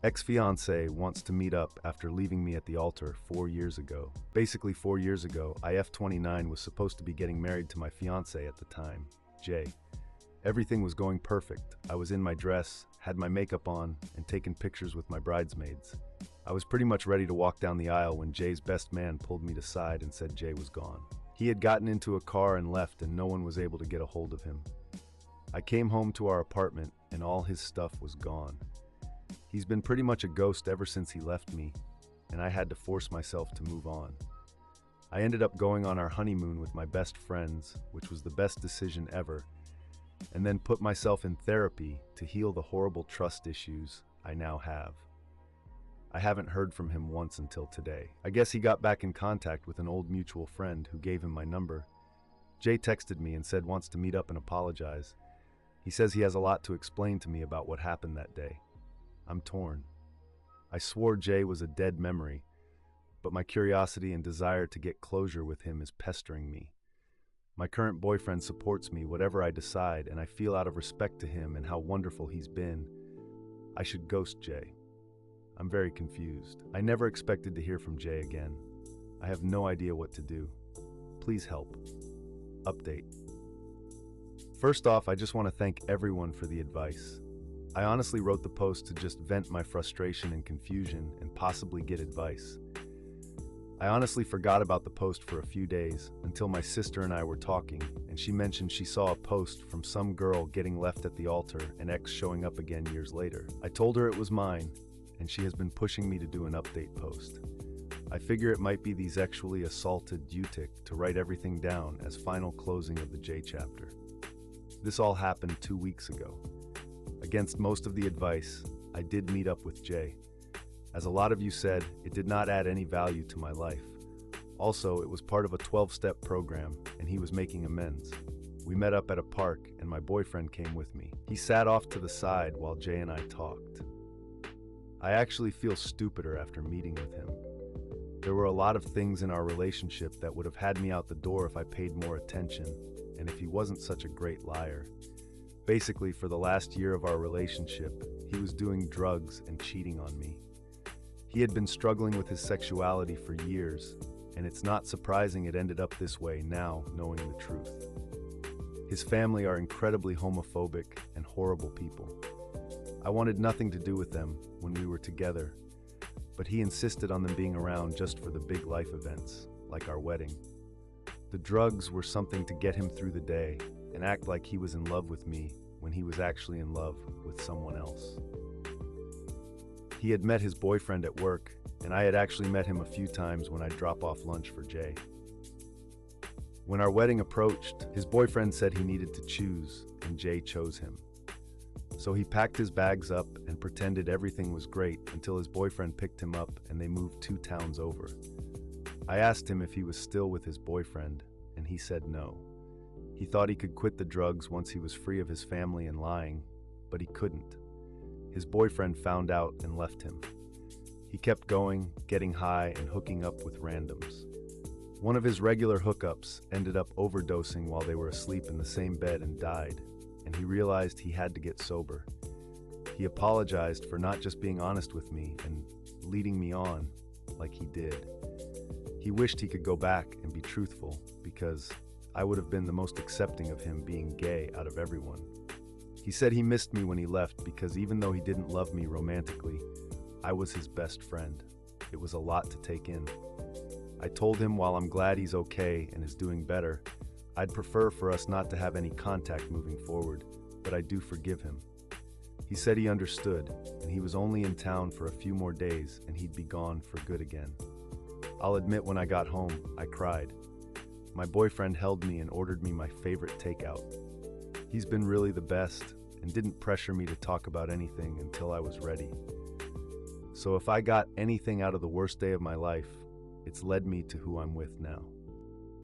Ex-fiancé wants to meet up after leaving me at the altar 4 years ago. Basically 4 years ago, I F29 was supposed to be getting married to my fiancé at the time, Jay. Everything was going perfect. I was in my dress, had my makeup on, and taking pictures with my bridesmaids. I was pretty much ready to walk down the aisle when Jay's best man pulled me aside and said Jay was gone. He had gotten into a car and left, and no one was able to get a hold of him. I came home to our apartment and all his stuff was gone. He's been pretty much a ghost ever since he left me, and I had to force myself to move on. I ended up going on our honeymoon with my best friends, which was the best decision ever, and then put myself in therapy to heal the horrible trust issues I now have. I haven't heard from him once until today. I guess he got back in contact with an old mutual friend who gave him my number. Jay texted me and said wants to meet up and apologize. He says he has a lot to explain to me about what happened that day. I'm torn. I swore Jay was a dead memory, but my curiosity and desire to get closure with him is pestering me. My current boyfriend supports me whatever I decide, and I feel out of respect to him and how wonderful he's been, I should ghost Jay. I'm very confused. I never expected to hear from Jay again. I have no idea what to do. Please help. Update. First off, I just want to thank everyone for the advice. I honestly wrote the post to just vent my frustration and confusion and possibly get advice. I honestly forgot about the post for a few days until my sister and I were talking, and she mentioned she saw a post from some girl getting left at the altar and ex showing up again years later. I told her it was mine, and she has been pushing me to do an update post. I figure it might be the sexually assaulted Utic to write everything down as final closing of the J chapter. This all happened 2 weeks ago. Against most of the advice, I did meet up with Jay. As a lot of you said, it did not add any value to my life. Also, it was part of a 12-step program, and he was making amends. We met up at a park, and my boyfriend came with me. He sat off to the side while Jay and I talked. I actually feel stupider after meeting with him. There were a lot of things in our relationship that would have had me out the door if I paid more attention, and if he wasn't such a great liar. Basically, for the last year of our relationship, he was doing drugs and cheating on me. He had been struggling with his sexuality for years, and it's not surprising it ended up this way now, knowing the truth. His family are incredibly homophobic and horrible people. I wanted nothing to do with them when we were together, but he insisted on them being around just for the big life events, like our wedding. The drugs were something to get him through the day and act like he was in love with me when he was actually in love with someone else. He had met his boyfriend at work, and I had actually met him a few times when I'd drop off lunch for Jay. When our wedding approached, his boyfriend said he needed to choose, and Jay chose him. So he packed his bags up and pretended everything was great until his boyfriend picked him up and they moved 2 towns over. I asked him if he was still with his boyfriend, and he said no. He thought he could quit the drugs once he was free of his family and lying, but he couldn't. His boyfriend found out and left him. He kept going, getting high and hooking up with randoms. One of his regular hookups ended up overdosing while they were asleep in the same bed and died, and he realized he had to get sober. He apologized for not just being honest with me and leading me on like he did. He wished he could go back and be truthful because I would have been the most accepting of him being gay out of everyone. He said he missed me when he left because even though he didn't love me romantically, I was his best friend. It was a lot to take in. I told him while I'm glad he's okay and is doing better, I'd prefer for us not to have any contact moving forward, but I do forgive him. He said he understood, and he was only in town for a few more days and he'd be gone for good again. I'll admit when I got home, I cried. My boyfriend held me and ordered me my favorite takeout. He's been really the best and didn't pressure me to talk about anything until I was ready. So if I got anything out of the worst day of my life, it's led me to who I'm with now.